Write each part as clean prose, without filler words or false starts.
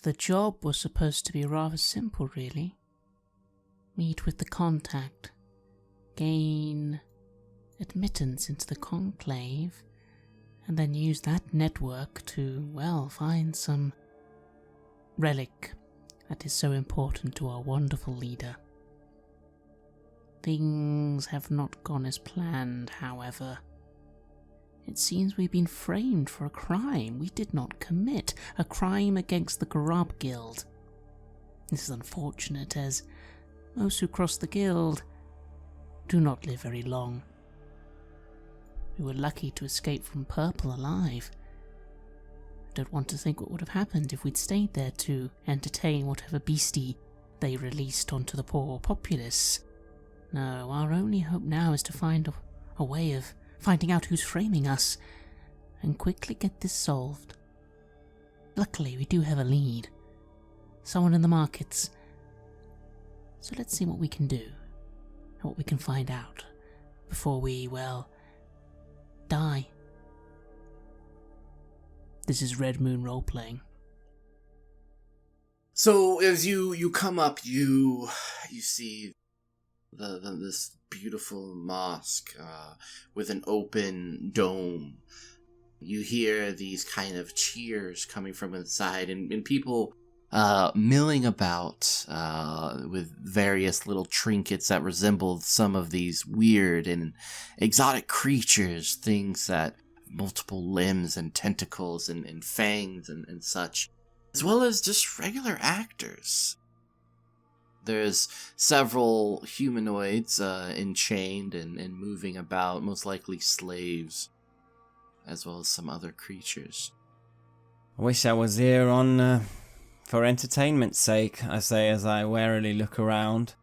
The job was supposed to be rather simple, really. Meet with the contact, gain admittance into the conclave, and then use that network to, well, find some relic that is so important to our wonderful leader. Things have not gone as planned, however. It seems we've been framed for a crime we did not commit, a crime against the Grub Guild. This is unfortunate, as most who cross the guild do not live very long. We were lucky to escape from Purple alive. I don't want to think what would have happened if we'd stayed there to entertain whatever beastie they released onto the poor populace. No, our only hope now is to find a way of finding out who's framing us, and quickly get this solved. Luckily, we do have a lead. Someone in the markets. So let's see what we can do, and what we can find out, before we, well, die. This is Red Moon Roleplaying. So as you come up, you see this beautiful mosque with an open dome. You hear these kind of cheers coming from inside, and people milling about with various little trinkets that resemble some of these weird and exotic creatures, things that multiple limbs and tentacles and fangs and such, as well as just regular actors. There's several humanoids enchained and moving about, most likely slaves, as well as some other creatures. I wish I was here for entertainment's sake, I say as I warily look around.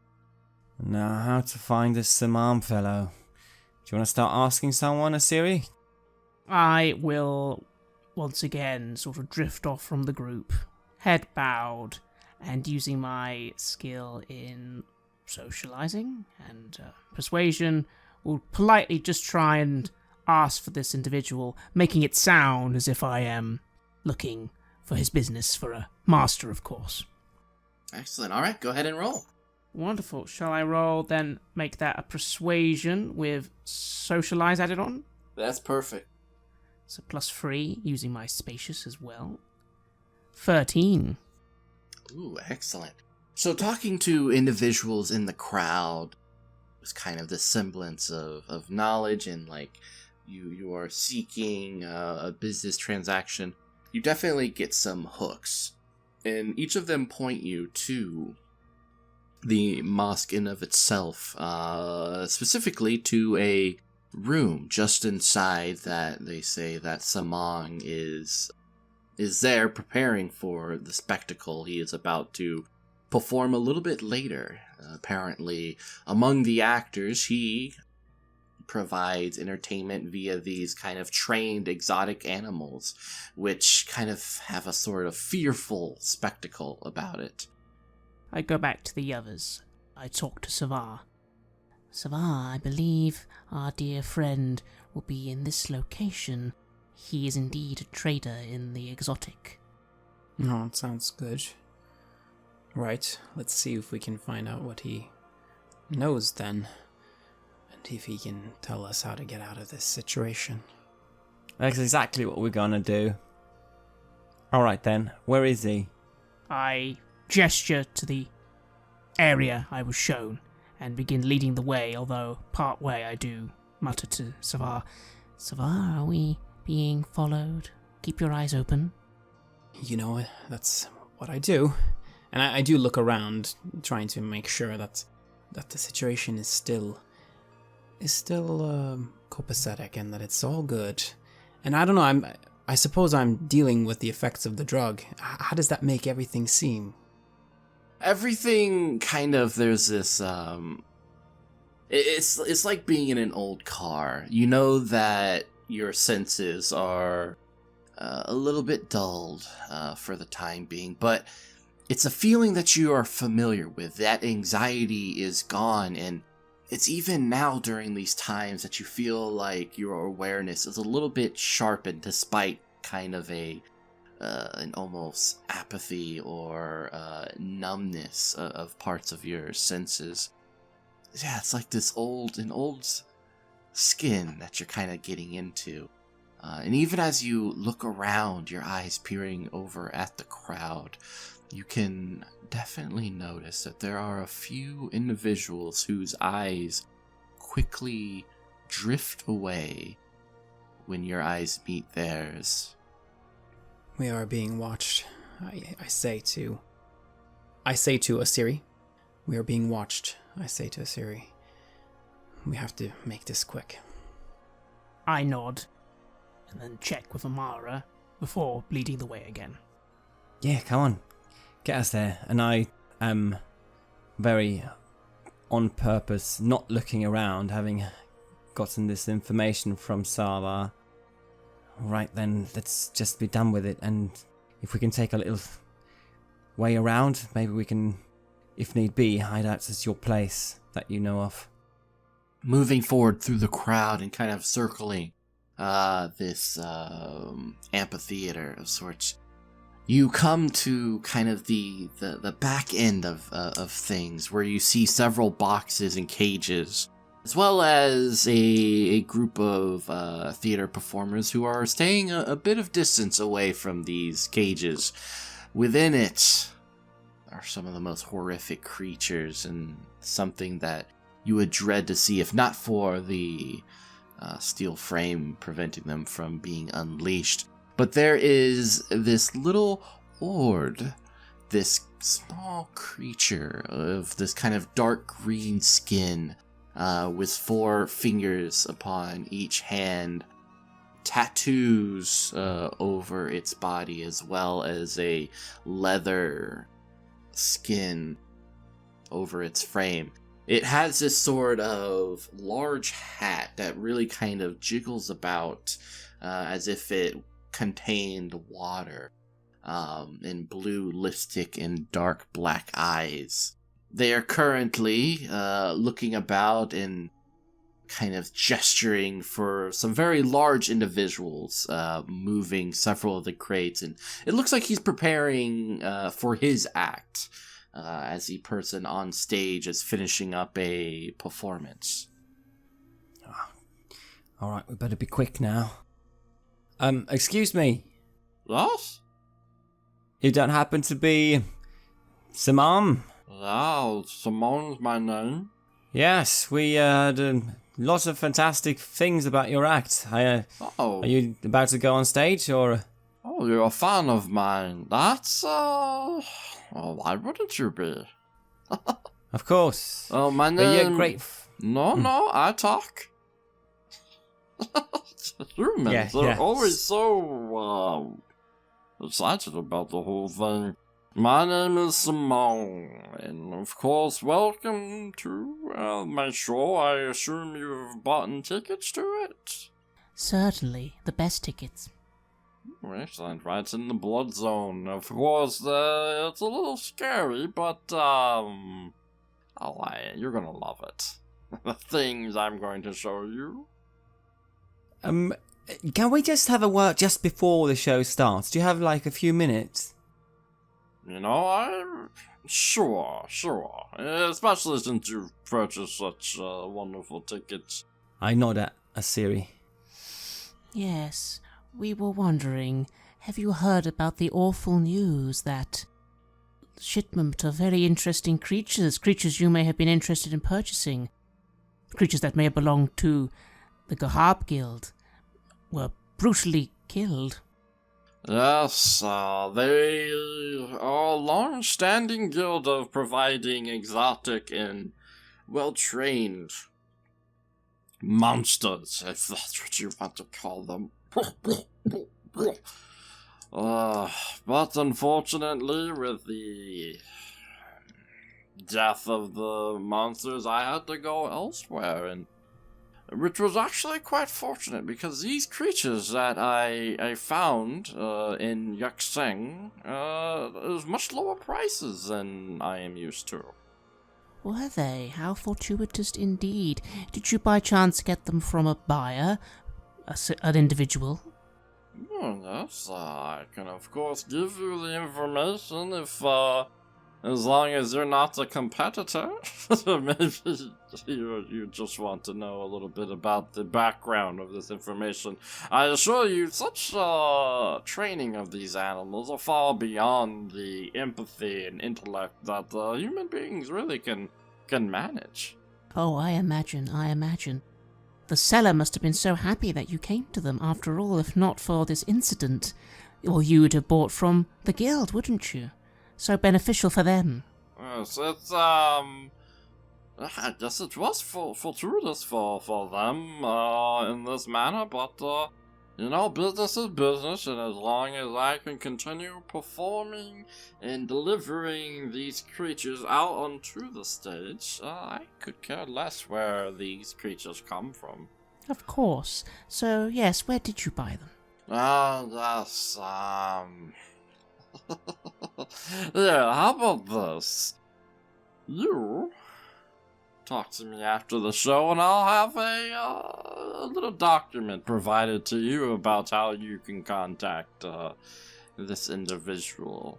Now, how to find this Samam fellow? Do you want to start asking someone, Asiri? I will once again sort of drift off from the group, head bowed, and using my skill in socializing and persuasion, will politely just try and ask for this individual, making it sound as if I am looking for his business, for a master, of course. Excellent. All right, go ahead and roll. Wonderful. Shall I roll, then make that a persuasion with socialize added on? That's perfect. So +3, using my spacious as well. 13. Ooh, excellent. So talking to individuals in the crowd was kind of the semblance of knowledge, and like you are seeking a business transaction. You definitely get some hooks, and each of them point you to the mosque in of itself, specifically to a room just inside that they say that Samang is there preparing for the spectacle he is about to perform a little bit later. Apparently, among the actors, he provides entertainment via these kind of trained exotic animals, which kind of have a sort of fearful spectacle about it. I go back to the others. I talk to Savar. Savar, I believe our dear friend will be in this location. He is indeed a trader in the exotic. Oh, it sounds good. Right, let's see if we can find out what he knows then. And if he can tell us how to get out of this situation. That's exactly what we're gonna do. Alright then, where is he? I gesture to the area I was shown and begin leading the way, although part way I do mutter to Savar. Savar, are we being followed? Keep your eyes open. You know, that's what I do. And I do look around, trying to make sure that the situation is still copacetic and that it's all good. And I don't know, I suppose I'm dealing with the effects of the drug. How does that make everything seem? Everything kind of, there's this, it's like being in an old car. You know that your senses are a little bit dulled for the time being, but it's a feeling that you are familiar with. That anxiety is gone, and it's even now during these times that you feel like your awareness is a little bit sharpened despite kind of a an almost apathy or numbness of parts of your senses. Yeah, it's like an old skin that you're kind of getting into. And even as you look around, your eyes peering over at the crowd, you can definitely notice that there are a few individuals whose eyes quickly drift away when your eyes meet theirs. We are being watched. I say to Asiri. We are being watched. I say to Asiri. We have to make this quick. I nod, and then check with Amara before leading the way again. Yeah, come on. Get us there. And I am very on purpose, not looking around, having gotten this information from Sava. Right then, let's just be done with it. And if we can take a little way around, maybe we can, if need be, hide out at your place that you know of. Moving forward through the crowd and kind of circling this amphitheater of sorts, you come to kind of the back end of things, where you see several boxes and cages, as well as a group of theater performers who are staying a bit of distance away from these cages. Within it are some of the most horrific creatures, and something that you would dread to see if not for the steel frame preventing them from being unleashed. But there is this little horde, this small creature of this kind of dark green skin, with 4 fingers upon each hand, tattoos over its body, as well as a leather skin over its frame. It has this sort of large hat that really kind of jiggles about as if it contained water, and blue lipstick and dark black eyes. They are currently looking about and kind of gesturing for some very large individuals, moving several of the crates, and it looks like he's preparing for his act, as the person on stage is finishing up a performance. Alright, we better be quick now. Excuse me. Yes? You don't happen to be Simam? Yeah, Simon's my name. Yes, we heard lots of fantastic things about your act. Are you about to go on stage, or? Oh, you're a fan of mine. That's, well, why wouldn't you be? Of course. Oh, my name... But you're great. No, I talk. Humans are always so, excited about the whole thing. My name is Simone, and of course, welcome to my show. I assume you've bought tickets to it? Certainly, the best tickets. Excellent, right in the blood zone. Of course, it's a little scary, but, you're gonna love it. The things I'm going to show you. Can we just have a word just before the show starts? Do you have, like, a few minutes? You know, I'm sure. Especially since you've purchased such wonderful tickets. I nod at Asiri. Yes, we were wondering, have you heard about the awful news that shipment of very interesting creatures you may have been interested in purchasing, creatures that may have belonged to the Gahab Guild, were brutally killed? Yes, they are a long-standing guild of providing exotic and well-trained monsters, if that's what you want to call them. But unfortunately, with the death of the monsters, I had to go elsewhere, and which was actually quite fortunate, because these creatures that I found in Yukseng is much lower prices than I am used to. Were they? How fortuitous indeed. Did you by chance get them from a buyer? An individual? doing this, I can of course give you the information if, as long as you're not a competitor. Maybe you just want to know a little bit about the background of this information. I assure you, such training of these animals are far beyond the empathy and intellect that human beings really can manage. Oh, I imagine. The seller must have been so happy that you came to them. After all, if not for this incident, or you would have bought from the guild, wouldn't you? So beneficial for them. Yes, I guess it was fortuitous for them, in this manner, but, business is business, and as long as I can continue performing and delivering these creatures out onto the stage, I could care less where these creatures come from. Of course. So, yes, where did you buy them? Yes, yeah, how about this? You talk to me after the show and I'll have a little document provided to you about how you can contact this individual.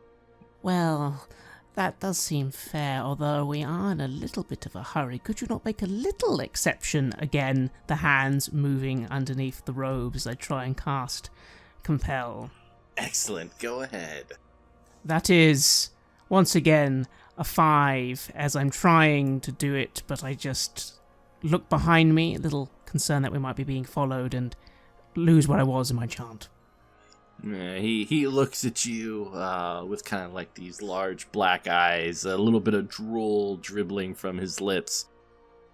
Well, that does seem fair, although we are in a little bit of a hurry. Could you not make a little exception? Again, the hands moving underneath the robes as I try and cast Compel. Excellent, go ahead. That is, once again, a 5 as I'm trying to do it, but I just look behind me, a little concerned that we might be being followed, and lose what I was in my chant. Yeah, he looks at you with kind of like these large black eyes, a little bit of drool dribbling from his lips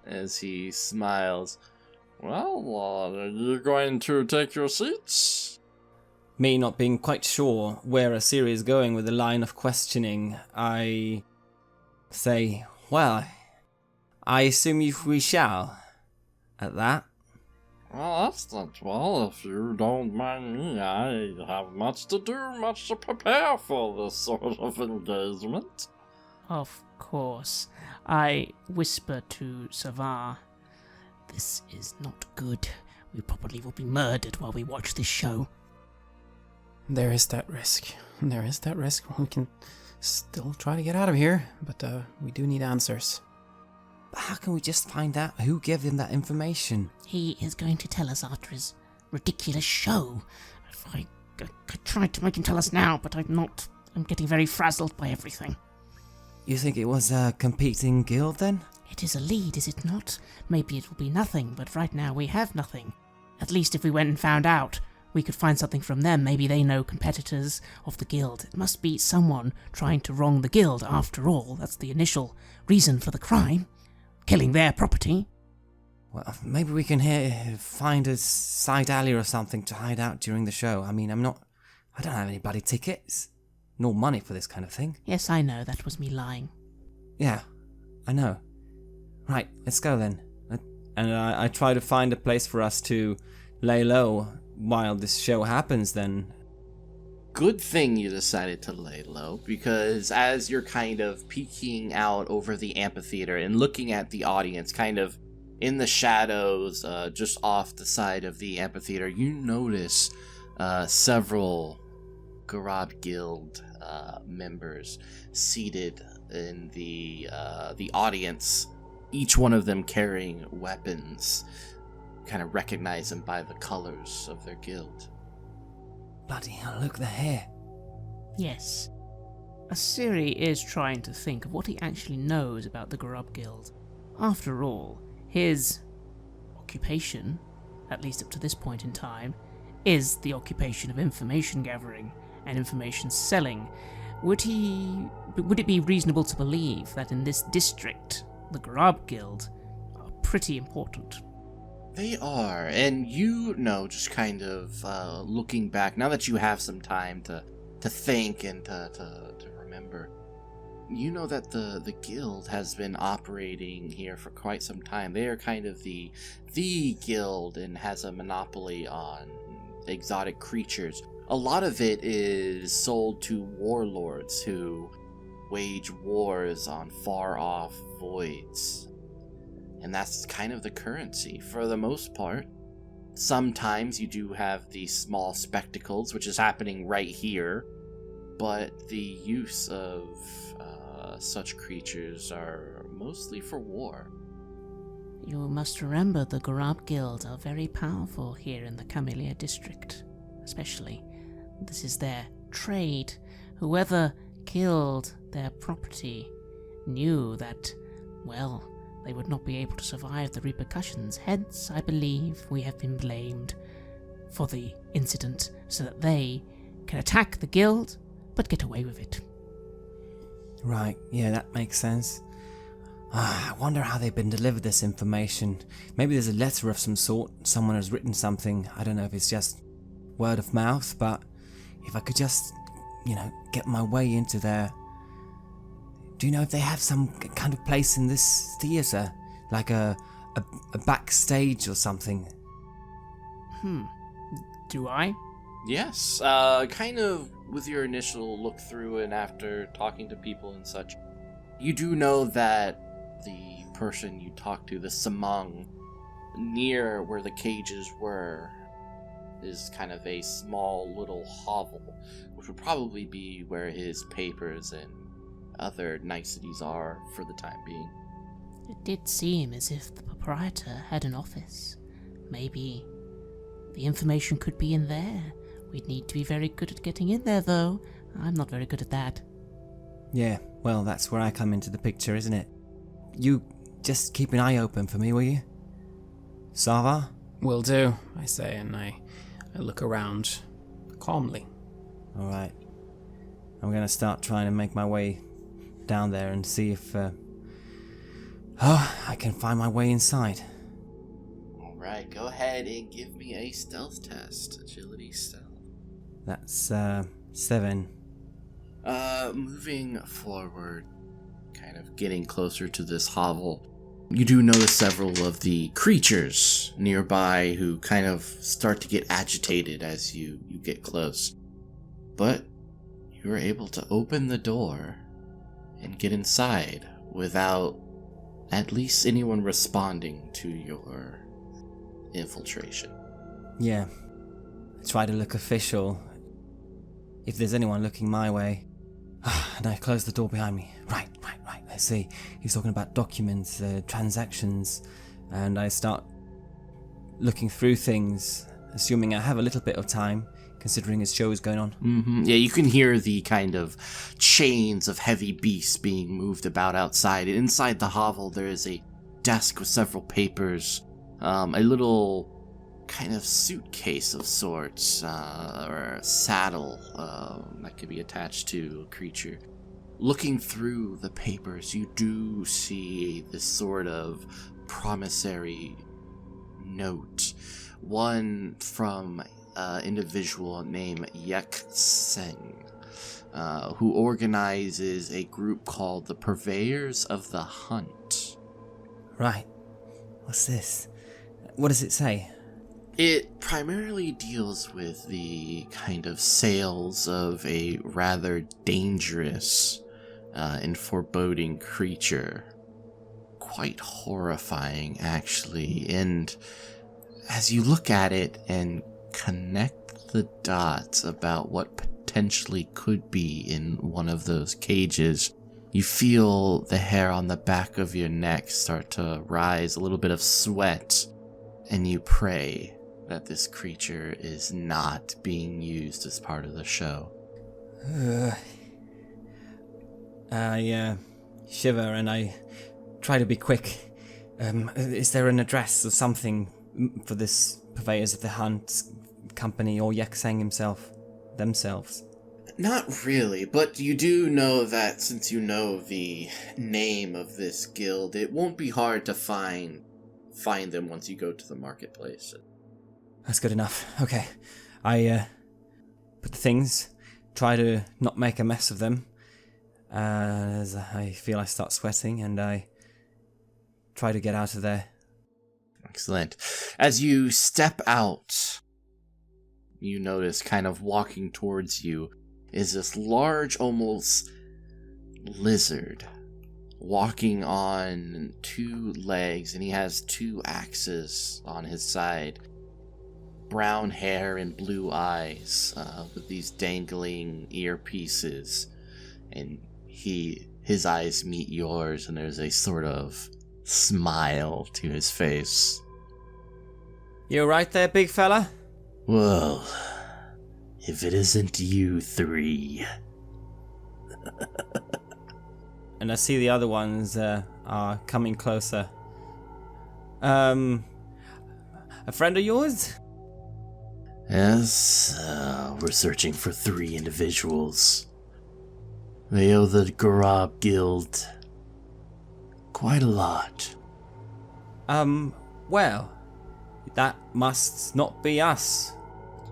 as he smiles. Well, are you going to take your seats? Me not being quite sure where Asiri is going with the line of questioning, I say, well, I assume we shall. At that. Well, that's not well. If you don't mind me, I have much to do, much to prepare for this sort of engagement. Of course. I whisper to Savar, this is not good. We probably will be murdered while we watch this show. There is that risk. We can still try to get out of here, but we do need answers. But how can we just find out who gave him that information? He is going to tell us after his ridiculous show. If I tried to make him tell us now, but I'm not. I'm getting very frazzled by everything. You think it was a competing guild then? It is a lead, is it not? Maybe it will be nothing, but right now we have nothing. At least if we went and found out, we could find something from them. Maybe they know competitors of the guild. It must be someone trying to wrong the guild, after all. That's the initial reason for the crime. Killing their property. Well, maybe we can find a side alley or something to hide out during the show. I mean, I don't have any bloody tickets. Nor money for this kind of thing. Yes, I know. That was me lying. Yeah, I know. Right, let's go then. And I try to find a place for us to lay low while this show happens then. Good thing you decided to lay low, because as you're kind of peeking out over the amphitheater and looking at the audience kind of in the shadows just off the side of the amphitheater, you notice several Garab Guild members seated in the audience, each one of them carrying weapons. Kind of recognize them by the colors of their guild. Bloody hell, look, they're here. Yes. Asiri is trying to think of what he actually knows about the Garab Guild. After all, his occupation, at least up to this point in time, is the occupation of information gathering and information selling. Would it be reasonable to believe that in this district, the Garab Guild are pretty important? They are, and just kind of looking back, now that you have some time to think and to remember, you know that the guild has been operating here for quite some time. They are kind of the guild and has a monopoly on exotic creatures. A lot of it is sold to warlords who wage wars on far-off voids. And that's kind of the currency, for the most part. Sometimes you do have the small spectacles, which is happening right here, but the use of such creatures are mostly for war. You must remember the Garab Guild are very powerful here in the Camellia district, especially. This is their trade. Whoever killed their property knew that, well, they would not be able to survive the repercussions. Hence, I believe we have been blamed for the incident so that they can attack the guild, but get away with it. Right, yeah, that makes sense. I wonder how they've been delivered this information. Maybe there's a letter of some sort. Someone has written something. I don't know if it's just word of mouth, but if I could just, get my way into there. Do you know if they have some kind of place in this theatre? Like a backstage or something? Do I? Yes, kind of with your initial look through and after talking to people and such, you do know that the person you talked to, the Samang, near where the cages were, is kind of a small little hovel, which would probably be where his papers and other niceties are for the time being. It did seem as if the proprietor had an office. Maybe the information could be in there. We'd need to be very good at getting in there, though. I'm not very good at that. Yeah, well, that's where I come into the picture, isn't it? You just keep an eye open for me, will you? Sava? Will do, I say, and I look around calmly. Alright. I'm gonna start trying to make my way down there and see if I can find my way inside. Alright, go ahead and give me a stealth test. Agility stealth. That's 7. Moving forward, kind of getting closer to this hovel, you do notice several of the creatures nearby who kind of start to get agitated as you get close. But you are able to open the door and get inside without at least anyone responding to your infiltration. Yeah. I try to look official. If there's anyone looking my way. And I close the door behind me. Right. Let's see. He's talking about documents, transactions. And I start looking through things, assuming I have a little bit of time, considering his show is going on. Mm-hmm. Yeah, you can hear the kind of chains of heavy beasts being moved about outside. And inside the hovel, there is a desk with several papers, a little kind of suitcase of sorts, or a saddle that could be attached to a creature. Looking through the papers, you do see this sort of promissory note. One from an individual named Yek Seng, who organizes a group called the Purveyors of the Hunt. Right. What's this? What does it say? It primarily deals with the kind of sales of a rather dangerous and foreboding creature. Quite horrifying, actually. And as you look at it and connect the dots about what potentially could be in one of those cages, you feel the hair on the back of your neck start to rise, a little bit of sweat, and you pray that this creature is not being used as part of the show. I shiver and I try to be quick. Is there an address or something for this Purveyors of the Hunt company or Yeksang themselves? Not really, but you do know that since you know the name of this guild, it won't be hard to find them once you go to the marketplace. That's good enough. Okay. I put the things, try to not make a mess of them. As I feel I start sweating and I try to get out of there. Excellent. As you step out, you notice kind of walking towards you is this large, almost lizard walking on 2 legs, and he has 2 axes on his side. brown hair and blue eyes, with these dangling earpieces, and his eyes meet yours, and there's a sort of smile to his face. You right there, big fella? Well, if it isn't you three. And I see the other ones are coming closer. A friend of yours? Yes, we're searching for 3 individuals. They owe the Garab Guild quite a lot. Well, that must not be us.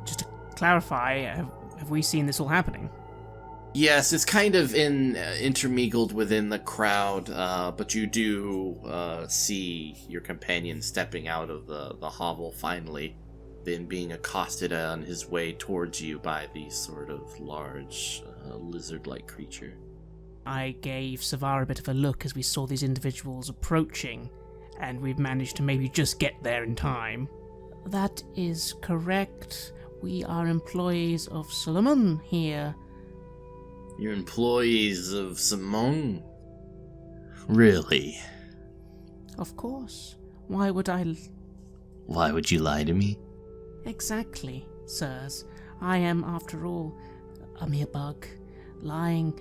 Just to clarify, have we seen this all happening? Yes, it's kind of intermingled within the crowd, but you do see your companion stepping out of the hovel finally, then being accosted on his way towards you by the sort of large lizard-like creature. I gave Savar a bit of a look as we saw these individuals approaching, and we've managed to maybe just get there in time. That is correct. We are employees of Solomon here. You're employees of Simone? Really? Of course. Why would I... Why would you lie to me? Exactly, sirs. I am, after all, a mere bug. Lying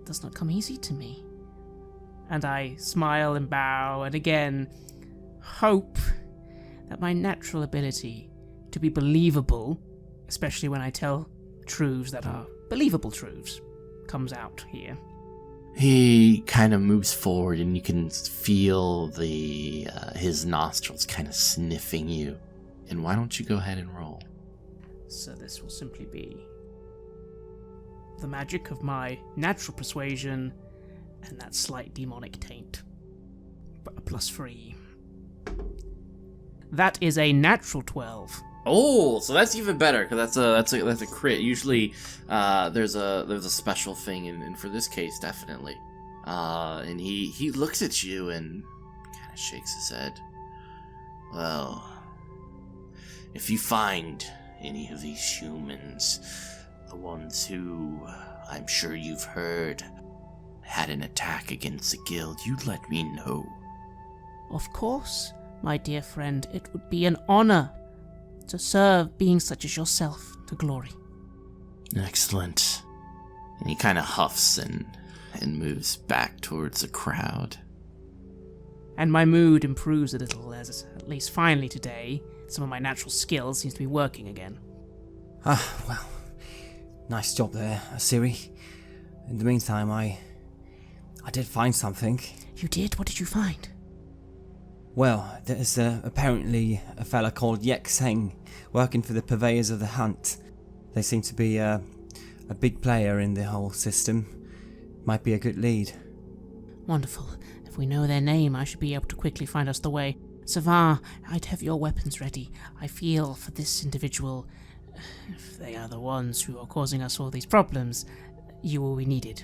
does not come easy to me. And I smile and bow, and again hope that my natural ability to be believable, especially when I tell truths that are believable truths, comes out here. He kind of moves forward, and you can feel his nostrils kind of sniffing you. And why don't you go ahead and roll? So this will simply be the magic of my natural persuasion and that slight demonic taint. But a +3. That is a natural 12. Oh, so that's even better, because that's a crit. Usually, there's a special thing, and for this case, definitely. And he looks at you and kind of shakes his head. Well, if you find any of these humans, the ones who I'm sure you've heard had an attack against the guild, you'd let me know. Of course, my dear friend, it would be an honor to serve beings such as yourself to glory. Excellent. And he kind of huffs and moves back towards the crowd. And my mood improves a little, as at least finally today, some of my natural skills seems to be working again. Well, nice job there, Asiri. In the meantime, I did find something. You did? What did you find? Well, there's apparently a fella called Yek Seng working for the purveyors of the hunt. They seem to be a big player in the whole system. Might be a good lead. Wonderful. If we know their name, I should be able to quickly find us the way. Savar, I'd have your weapons ready. I feel for this individual, if they are the ones who are causing us all these problems, you will be needed.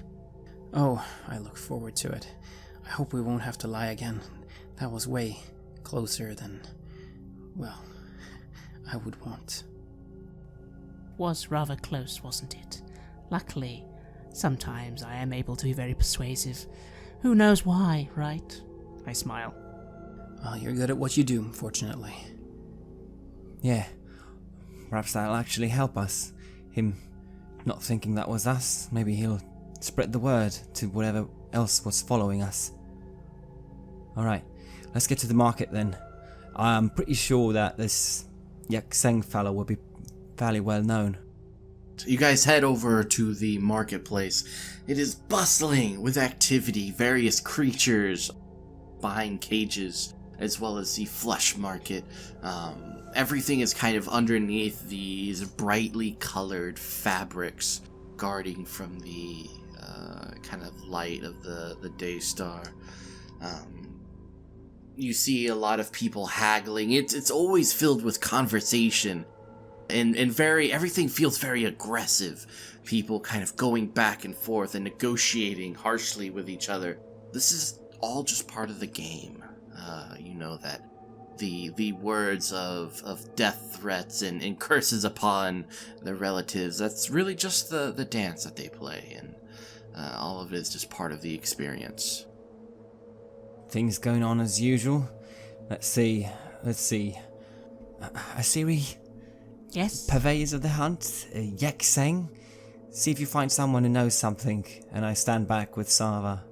Oh, I look forward to it. I hope we won't have to lie again. That was way closer than, well, I would want. Was rather close, wasn't it? Luckily, sometimes I am able to be very persuasive. Who knows why, right? I smile. Well, you're good at what you do, fortunately. Yeah, perhaps that'll actually help us. Him not thinking that was us, maybe he'll spread the word to whatever else was following us. Alright, let's get to the market then. I'm pretty sure that this Yek Seng fellow will be fairly well known. You guys head over to the marketplace. It is bustling with activity, various creatures behind cages, as well as the flesh market. Everything is kind of underneath these brightly colored fabrics, guarding from the kind of light of the day star. You see a lot of people haggling. It's always filled with conversation. And everything feels very aggressive. People kind of going back and forth and negotiating harshly with each other. This is all just part of the game. You know that the words of death threats and curses upon their relatives. That's really just the dance that they play, and all of it is just part of the experience. Things going on as usual. Let's see. Asiri, Yes? purveyors of the hunt, Yekseng. See if you find someone who knows something, and I stand back with Sava.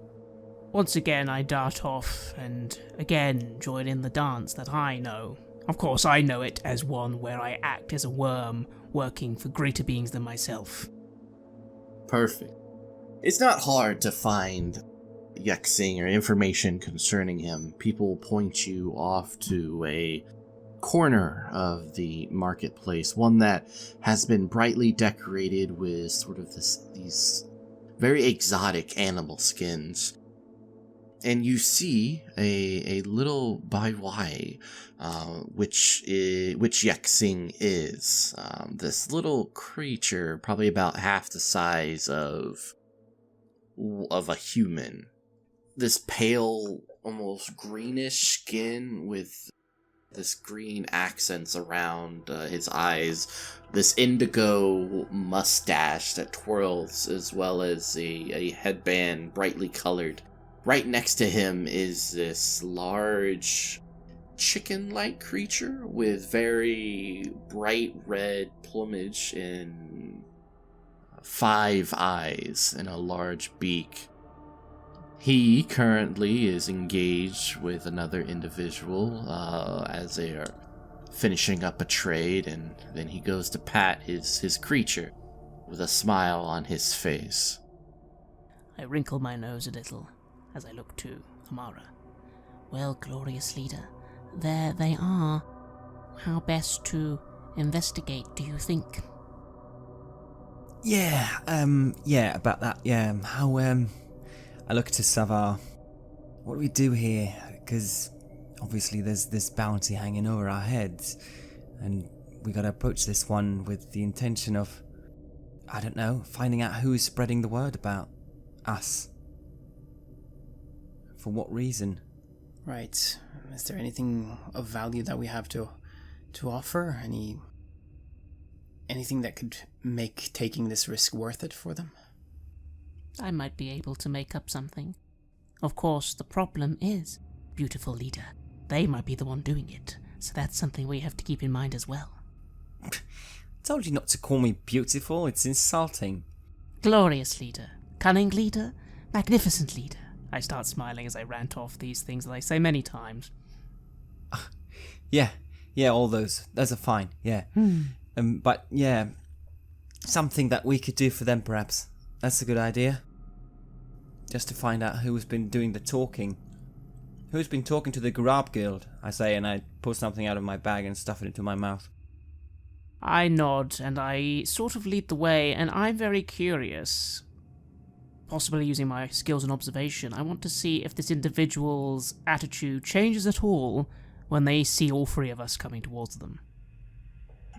Once again, I dart off and again join in the dance that I know. Of course, I know it as one where I act as a worm working for greater beings than myself. Perfect. It's not hard to find Yeksing or information concerning him. People point you off to a corner of the marketplace, one that has been brightly decorated with sort of these very exotic animal skins. And you see a little baiwai, which Yeksing is. This little creature, probably about half the size of a human. This pale, almost greenish skin with this green accents around his eyes, this indigo mustache that twirls, as well as a headband brightly colored. Right next to him is this large chicken-like creature with very bright red plumage and 5 eyes and a large beak. He currently is engaged with another individual as they are finishing up a trade, and then he goes to pat his creature with a smile on his face. I wrinkle my nose a little as I look to Amara. Well, glorious leader, there they are. How best to investigate, do you think? Yeah, about that, yeah. How, I look to Savar. What do we do here? Because obviously there's this bounty hanging over our heads, and we gotta approach this one with the intention of, I don't know, finding out who's spreading the word about us. For what reason? Right. Is there anything of value that we have to offer? Anything that could make taking this risk worth it for them? I might be able to make up something. Of course, the problem is, beautiful leader, they might be the one doing it, so that's something we have to keep in mind as well. I told you not to call me beautiful, it's insulting. Glorious leader, cunning leader, magnificent leader. I start smiling as I rant off these things that I say many times. Yeah, all those are fine, yeah. But yeah, something that we could do for them perhaps. That's a good idea. Just to find out who's been doing the talking. Who's been talking to the Grab Guild, I say, and I pull something out of my bag and stuff it into my mouth. I nod and I sort of lead the way, and I'm very curious. Possibly using my skills and observation, I want to see if this individual's attitude changes at all when they see all 3 of us coming towards them.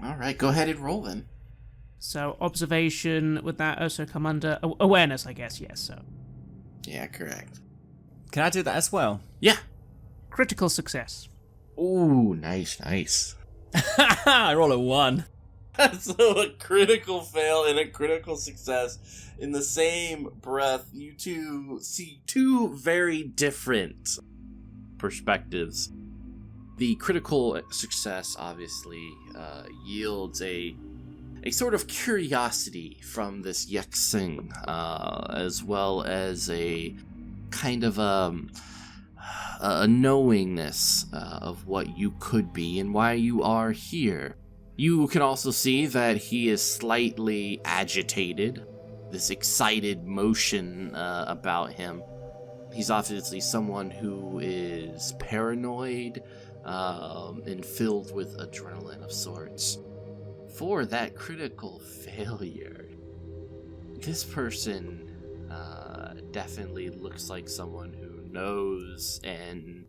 Alright, go ahead and roll then. So, observation, would that also come under awareness, I guess, yes, so. Yeah, correct. Can I do that as well? Yeah. Critical success. Ooh, nice. I roll a 1. So a critical fail and a critical success. In the same breath, you two see 2 very different perspectives. The critical success obviously yields a sort of curiosity from this Yeksing, as well as a kind of a knowingness of what you could be and why you are here. You can also see that he is slightly agitated, this excited motion about him. He's obviously someone who is paranoid and filled with adrenaline of sorts. For that critical failure, this person definitely looks like someone who knows. And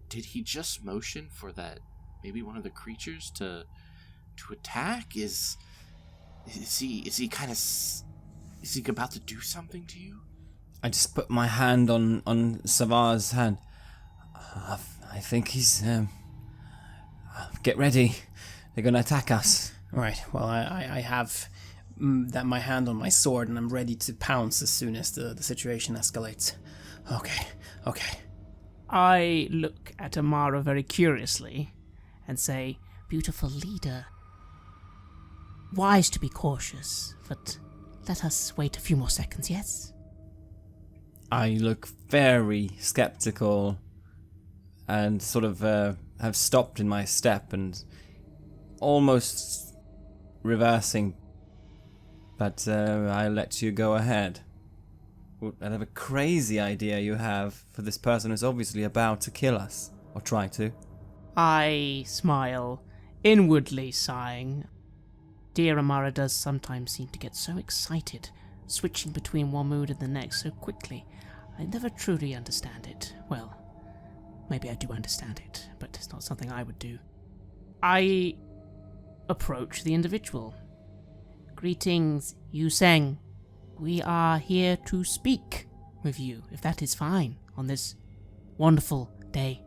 did he just motion for that, maybe one of the creatures to attack? Is he about to do something to you? I just put my hand on Savar's hand. I think he's Get ready. They're going to attack us. Right, well, I have my hand on my sword, and I'm ready to pounce as soon as the situation escalates. Okay. I look at Amara very curiously and say, "Beautiful leader. Wise to be cautious, but let us wait a few more seconds, yes?" I look very skeptical and sort of have stopped in my step and almost reversing, but I let you go ahead. Whatever crazy idea you have for this person who's obviously about to kill us, or try to. I smile, inwardly sighing. Dear Amara does sometimes seem to get so excited, switching between one mood and the next so quickly. I never truly understand it. Well, maybe I do understand it, but it's not something I would do. I approach the individual. "Greetings, Yu Seng. We are here to speak with you, if that is fine, on this wonderful day."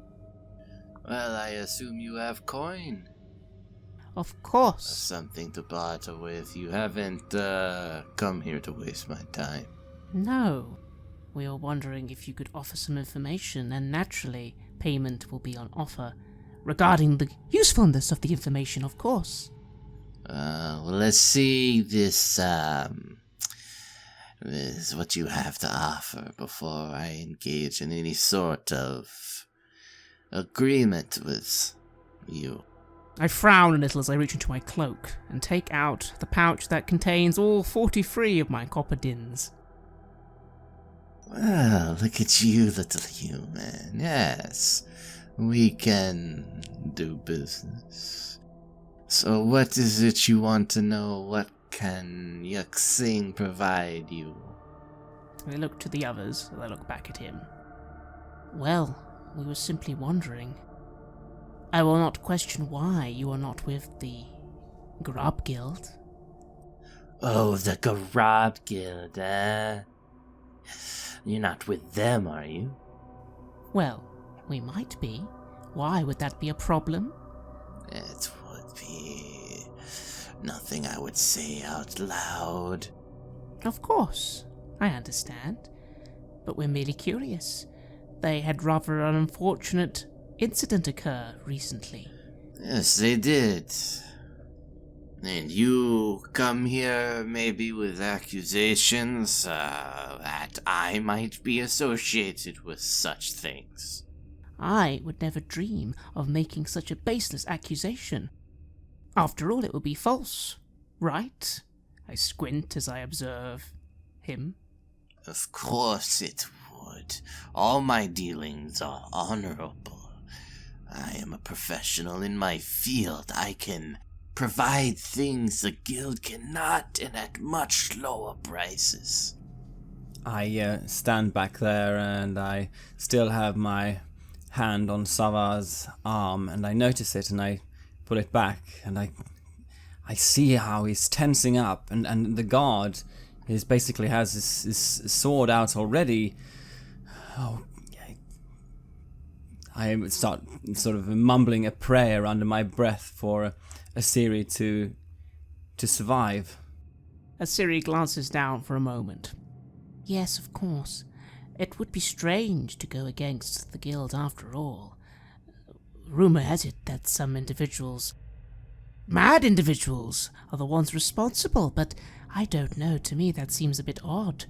Well, I assume you have coin. "Of course." Something to barter with. You haven't come here to waste my time. "No. We were wondering if you could offer some information, and naturally, payment will be on offer. Regarding the usefulness of the information, of course." Well, let's see this what you have to offer before I engage in any sort of agreement with you. I frown a little as I reach into my cloak and take out the pouch that contains all 43 of my copper dins. Well, look at you, little human. Yes, we can do business. So what is it you want to know? What can Yuxing provide you? I look to the others as I look back at him. "Well, we were simply wondering. I will not question why you are not with the Grub Guild." Oh, the Garab Guild, eh? You're not with them, are you? "Well, we might be. Why would that be a problem?" It would be nothing I would say out loud. "Of course, I understand. But we're merely curious. They had rather an unfortunate incident occur recently." Yes, they did. And you come here maybe with accusations that I might be associated with such things. "I would never dream of making such a baseless accusation. After all, it would be false, right?" I squint as I observe him. Of course it would. All my dealings are honorable. I am a professional in my field. I can provide things the guild cannot, and at much lower prices. I stand back there and I still have my hand on Savar's arm, and I notice it and I pull it back, and I see how he's tensing up, and the guard basically has his sword out already. Oh, I start sort of mumbling a prayer under my breath for Asiri to survive. Asiri glances down for a moment. "Yes, of course. It would be strange to go against the guild after all. Rumor has it that some individuals, mad individuals, are the ones responsible, but I don't know. To me that seems a bit odd.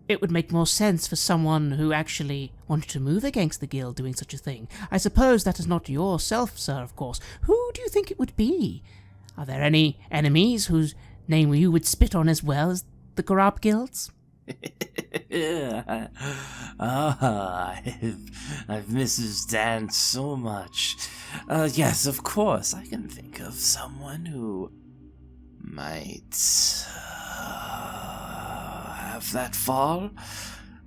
It would make more sense for someone who actually wanted to move against the guild doing such a thing. I suppose that is not yourself, sir, of course. Who do you think it would be? Are there any enemies whose name you would spit on as well as the Garab guilds?" I've misunderstood so much. Yes, of course, I can think of someone who might have that fall.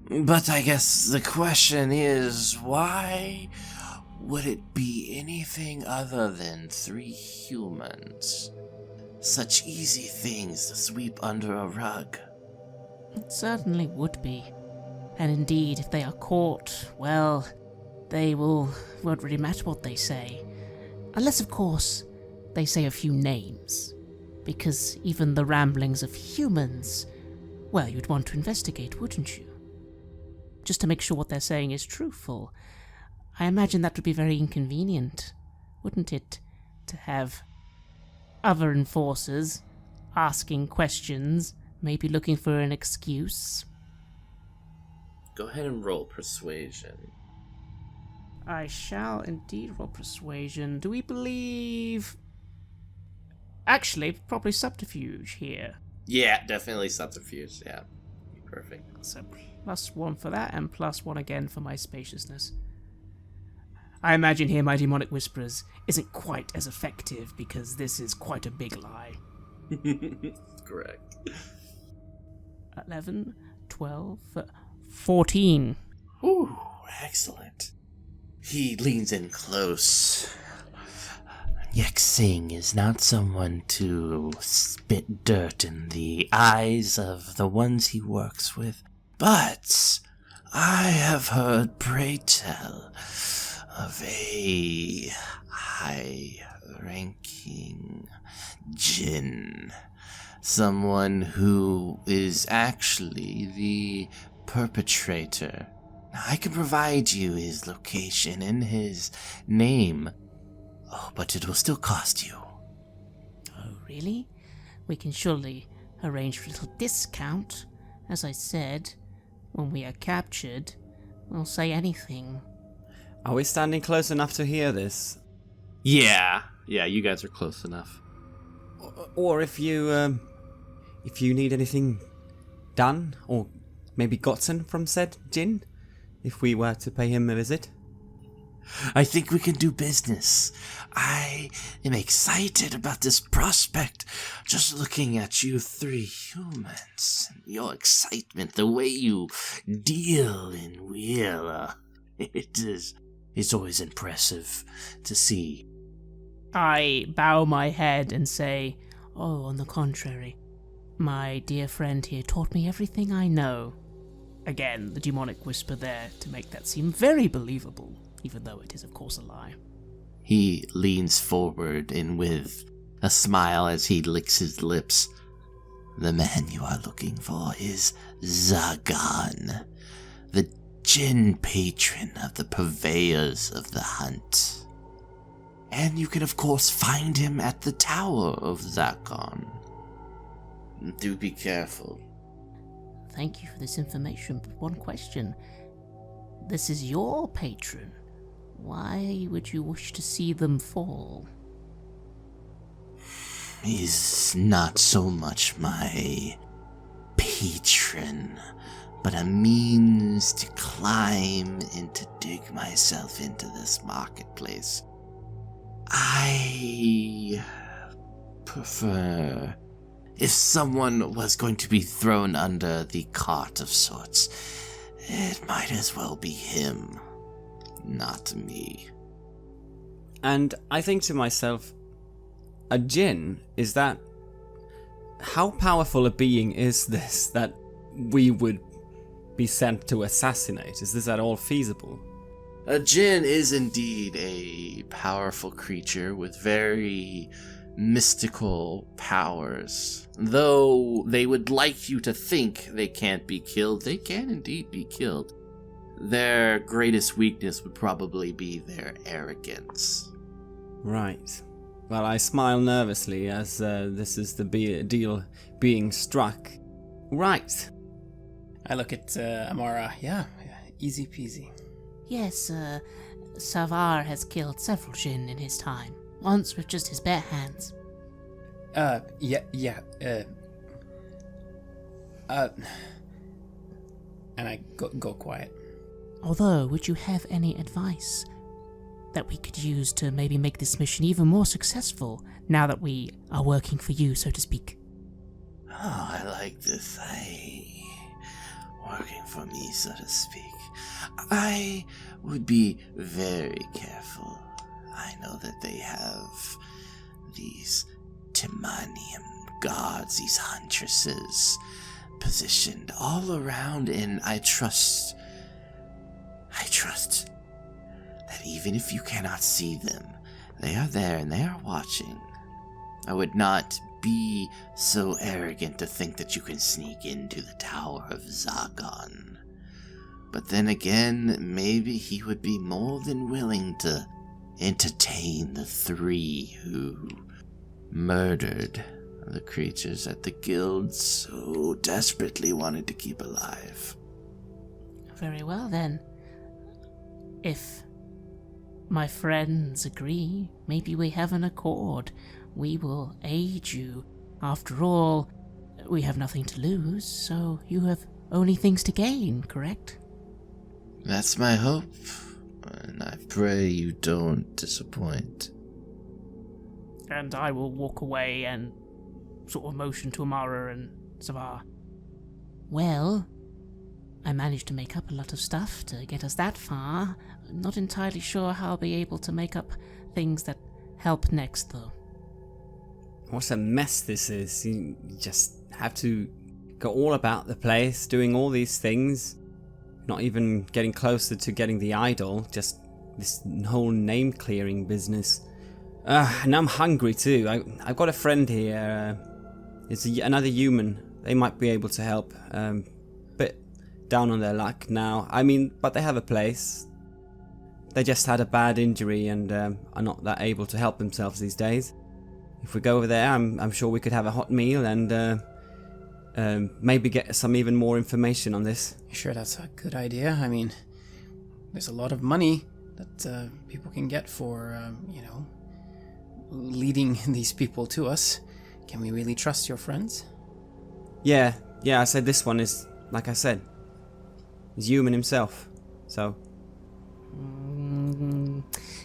But I guess the question is, why would it be anything other than 3 humans? Such easy things to sweep under a rug. "It certainly would be. And indeed, if they are caught, well, they won't really matter what they say. Unless, of course, they say a few names. Because even the ramblings of humans, well, you'd want to investigate, wouldn't you? Just to make sure what they're saying is truthful. I imagine that would be very inconvenient, wouldn't it? To have other enforcers asking questions, maybe looking for an excuse. Go ahead and roll persuasion. I shall indeed roll persuasion. Do we believe... Actually, probably subterfuge here. Yeah, definitely subterfuge. Yeah, perfect. So +1 for that, and +1 again for my spaciousness. I imagine here my demonic whisperers isn't quite as effective because this is quite a big lie. Correct. 11, 12, 14. Ooh, excellent. He leans in close. Yak Singh is not someone to spit dirt in the eyes of the ones he works with, but I have heard pray tell of a high-ranking Jinn, someone who is actually the perpetrator. Now, I can provide you his location and his name. Oh, but it will still cost you. Oh, really? We can surely arrange for a little discount. As I said, when we are captured, we'll say anything. Are we standing close enough to hear this? Yeah, you guys are close enough. Or if you need anything done, or maybe gotten from said Jinn, if we were to pay him a visit? I think we can do business. I am excited about this prospect. Just looking at you three humans, your excitement, the way you deal and wheel, it's always impressive to see. I bow my head and say, oh, on the contrary, my dear friend here taught me everything I know. Again, the demonic whisper there to make that seem very believable, even though it is of course a lie. He leans forward and with a smile as he licks his lips. The man you are looking for is Zagan, the Jinn patron of the purveyors of the hunt. And you can of course find him at the Tower of Zagan. Do be careful. Thank you for this information, but one question. This is your patron. Why would you wish to see them fall? He's not so much my patron, but a means to climb and to dig myself into this marketplace. I prefer if someone was going to be thrown under the cart of sorts, it might as well be him, not me. And I think to myself, a Jinn, is that... How powerful a being is this that we would be sent to assassinate? Is this at all feasible? A Jinn is indeed a powerful creature with very mystical powers. Though they would like you to think they can't be killed, they can indeed be killed. Their greatest weakness would probably be their arrogance. Right. Well, I smile nervously as this is the deal being struck. Right. I look at Amara. Yeah, easy peasy. Yes, Savar has killed several Jinn in his time, once with just his bare hands. And I go quiet. Although, would you have any advice that we could use to maybe make this mission even more successful, now that we are working for you, so to speak? Oh, I like this. Working for me, so to speak. I would be very careful. I know that they have these Timanium guards, these huntresses, positioned all around, and I trust that even if you cannot see them, They are there and they are watching. I would not be so arrogant to think that you can sneak into the Tower of Zagon. But then again, maybe he would be more than willing to entertain the 3 who murdered the creatures that the guild so desperately wanted to keep alive. Very well then. If my friends agree, maybe we have an accord. We will aid you. After all, we have nothing to lose, so you have only things to gain, correct? That's my hope, and I pray you don't disappoint. And I will walk away and sort of motion to Amara and Savar. Well, I managed to make up a lot of stuff to get us that far. Not entirely sure how I'll be able to make up things that help next, though. What a mess this is. You just have to go all about the place, doing all these things, not even getting closer to getting the idol, just this whole name clearing business. And I'm hungry too. I've got a friend here. It's another human. They might be able to help. Bit down on their luck now. I mean, but they have a place. They just had a bad injury and are not that able to help themselves these days. If we go over there, I'm sure we could have a hot meal and maybe get some even more information on this. Sure, that's a good idea. I mean, there's a lot of money that people can get for, leading these people to us. Can we really trust your friends? Yeah, I said this one is, like I said, he's human himself, so...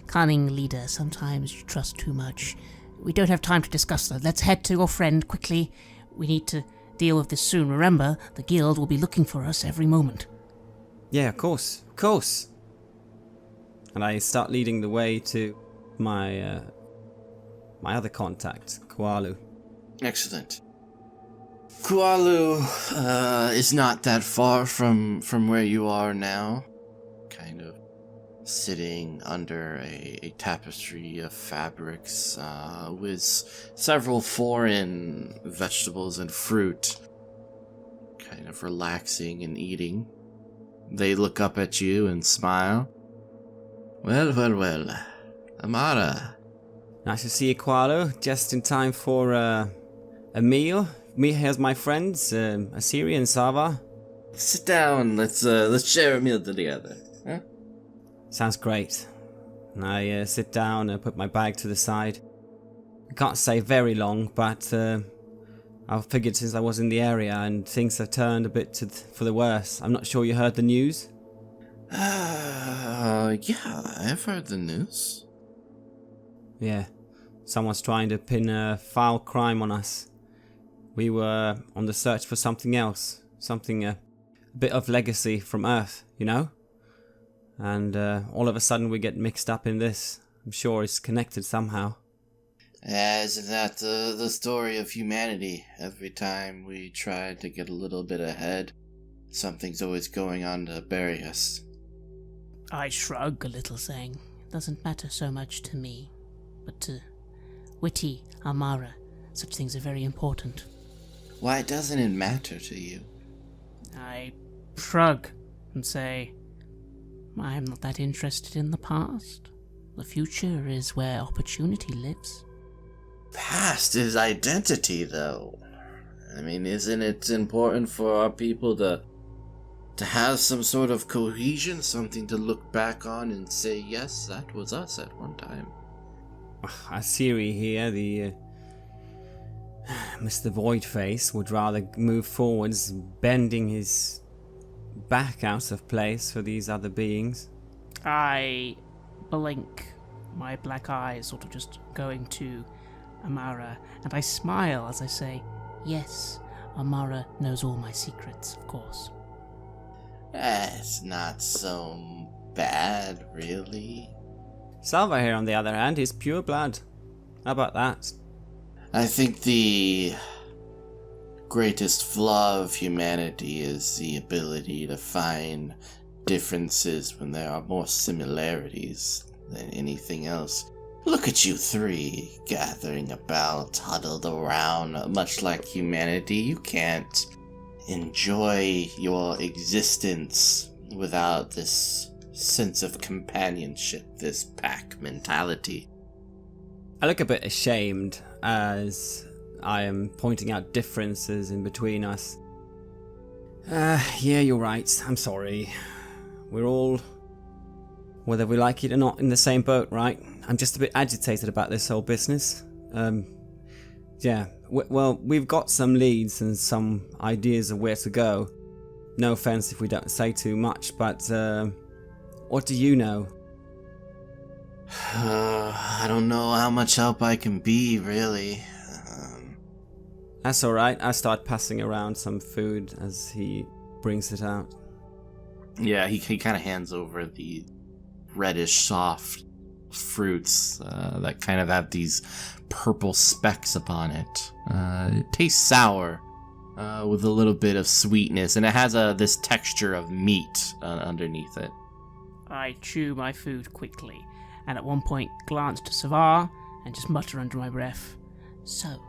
Cunning leader, sometimes you trust too much. We don't have time to discuss that. Let's head to your friend quickly. We need to deal with this soon. Remember, the guild will be looking for us every moment. Yeah, of course. And I start leading the way to my other contact, Kualu. Excellent. Kualu is not that far from where you are now. Kind of sitting under a tapestry of fabrics with several foreign vegetables and fruit, kind of relaxing and eating. They look up at you and smile. Well, Amara. Nice to see you, Kualu. Just in time for a meal. Me here's my friends, Assyria and Sava. Sit down. Let's share a meal together. Huh? Sounds great. And I sit down and put my bag to the side. I can't stay very long, but I figured since I was in the area and things have turned a bit for the worse. I'm not sure you heard the news? Yeah, I've heard the news. Yeah, someone's trying to pin a foul crime on us. We were on the search for something else. Something, a bit of legacy from Earth, you know? And all of a sudden we get mixed up in this. I'm sure it's connected somehow. Isn't that the story of humanity? Every time we try to get a little bit ahead, something's always going on to bury us. I shrug a little, saying, doesn't matter so much to me, but to Witty, Amara, such things are very important. Why doesn't it matter to you? I shrug and say, I am not that interested in the past. The future is where opportunity lives. Past is identity, though. I mean, isn't it important for our people to have some sort of cohesion, something to look back on and say, yes, that was us at one time? Asiri here, the Mr. Voidface, would rather move forwards, bending his back out of place for these other beings. I blink, my black eyes sort of just going to Amara, and I smile as I say, yes, Amara knows all my secrets, of course. It's not so bad, really. Salva here, on the other hand, is pure blood. How about that? I think the greatest flaw of humanity is the ability to find differences when there are more similarities than anything else. Look at you three, gathering about, huddled around, much like humanity. You can't enjoy your existence without this sense of companionship, this pack mentality. I look a bit ashamed as I am pointing out differences in between us. Yeah, you're right. I'm sorry. We're all, whether we like it or not, in the same boat, right? I'm just a bit agitated about this whole business. Yeah, well, we've got some leads and some ideas of where to go. No offense if we don't say too much, but what do you know? I don't know how much help I can be, really. That's alright. I start passing around some food as he brings it out. Yeah, he kind of hands over the reddish, soft fruits that kind of have these purple specks upon it. It tastes sour with a little bit of sweetness, and it has this texture of meat underneath it. I chew my food quickly, and at one point glance to Savar and just mutter under my breath, "So,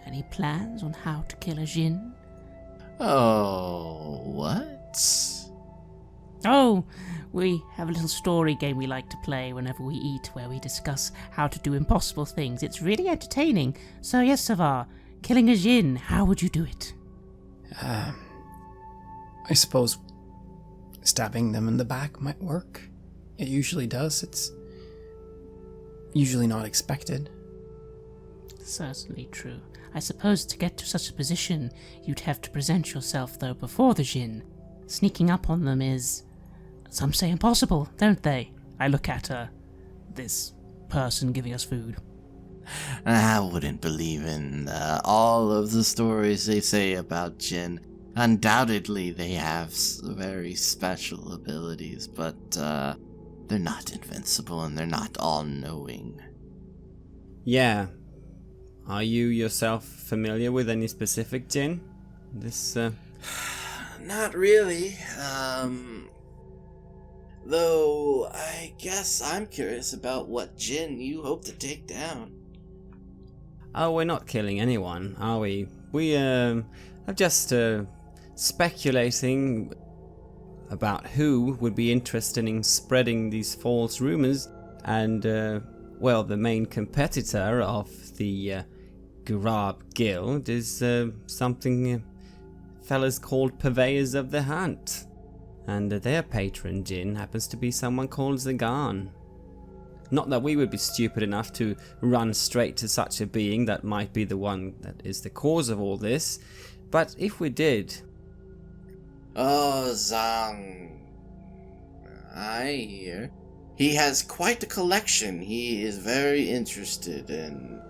any plans on how to kill a Jinn?" Oh, what? Oh, we have a little story game we like to play whenever we eat, where we discuss how to do impossible things. It's really entertaining. So yes, Savar, killing a Jinn, how would you do it? I suppose stabbing them in the back might work. It usually does. It's usually not expected. Certainly true. I suppose to get to such a position, you'd have to present yourself, though, before the Jinn. Sneaking up on them is, some say, impossible, don't they? I look at this person giving us food. I wouldn't believe in all of the stories they say about Jinn. Undoubtedly, they have very special abilities, but they're not invincible and they're not all-knowing. Yeah. Are you yourself familiar with any specific Jinn? This, Not really. Though, I guess I'm curious about what Jinn you hope to take down. Oh, we're not killing anyone, are we? We, are just, speculating about who would be interested in spreading these false rumors, and, well, the main competitor of the, Garab Guild is, something, fellas called Purveyors of the Hunt. And their patron Jinn happens to be someone called Zagan. Not that we would be stupid enough to run straight to such a being that might be the one that is the cause of all this, but if we did... Oh, Zang. I hear. He has quite a collection. He is very interested in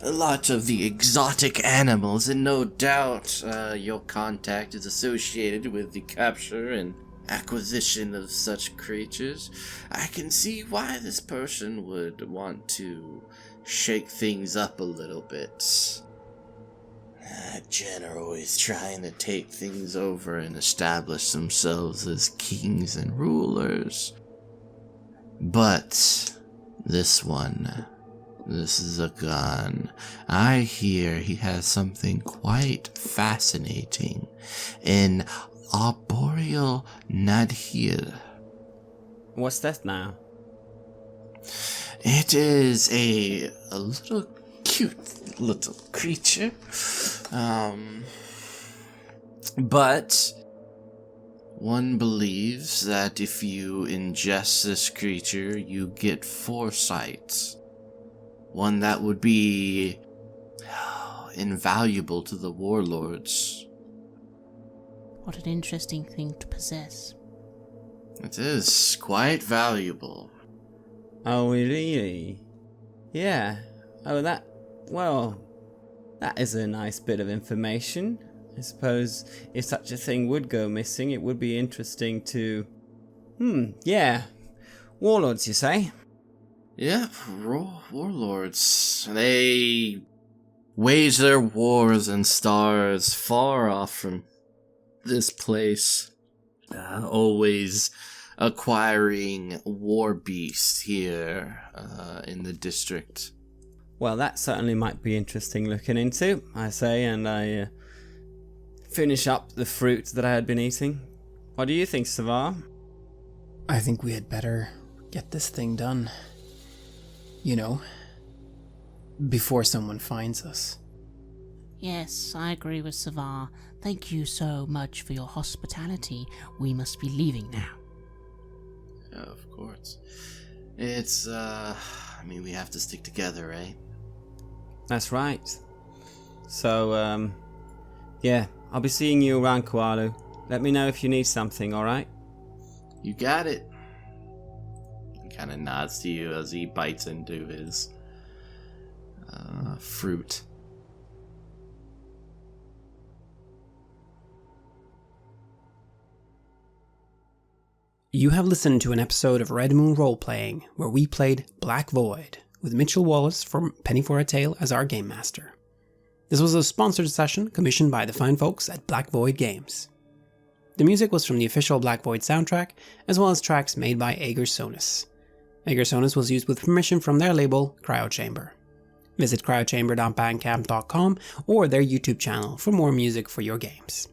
a lot of the exotic animals, and no doubt your contact is associated with the capture and acquisition of such creatures. I can see why this person would want to shake things up a little bit. Jinn are always trying to take things over and establish themselves as kings and rulers. But this one, this is a gun. I hear he has something quite fascinating in arboreal Nadhir. What's that now? It is a little cute little creature. But one believes that if you ingest this creature, you get foresight. One that would be invaluable to the warlords. What an interesting thing to possess. It is quite valuable. Oh, really? Yeah. Oh, that is a nice bit of information. I suppose if such a thing would go missing, it would be interesting to... yeah. Warlords, you say? Yep, warlords. They wage their wars in stars far off from this place. Always acquiring war beasts here in the district. Well, that certainly might be interesting looking into, I say, and I finish up the fruit that I had been eating. What do you think, Savar? I think we had better get this thing done. You know, before someone finds us. Yes, I agree with Savar. Thank you so much for your hospitality. We must be leaving now. Yeah, of course. It's, we have to stick together, right? That's right. So, yeah, I'll be seeing you around Koalu. Let me know if you need something, alright? You got it. He kind of nods to you as he bites into his fruit. You have listened to an episode of Red Moon Roleplaying, where we played Black Void, with Mitchell Wallace from Penny for a Tale as our game master. This was a sponsored session commissioned by the fine folks at Black Void Games. The music was from the official Black Void soundtrack, as well as tracks made by Aegersonus. Aegersonus was used with permission from their label, Cryochamber. Visit cryochamber.bandcamp.com or their YouTube channel for more music for your games.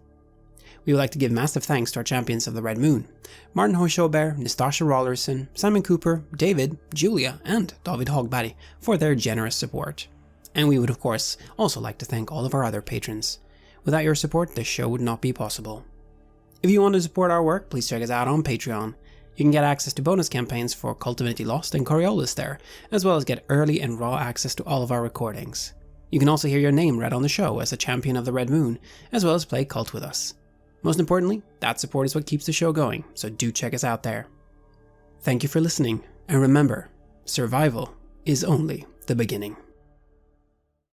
We would like to give massive thanks to our champions of the Red Moon, Martin Heuschober, Nastasia Raulerson, Simon Cooper, David, Julia, and David Hagberg for their generous support. And we would of course also like to thank all of our other patrons. Without your support, this show would not be possible. If you want to support our work, please check us out on Patreon. You can get access to bonus campaigns for Cult Divinity Lost and Coriolis there, as well as get early and raw access to all of our recordings. You can also hear your name read on the show as a champion of the Red Moon, as well as play Cult with us. Most importantly, that support is what keeps the show going, so do check us out there. Thank you for listening, and remember, survival is only the beginning.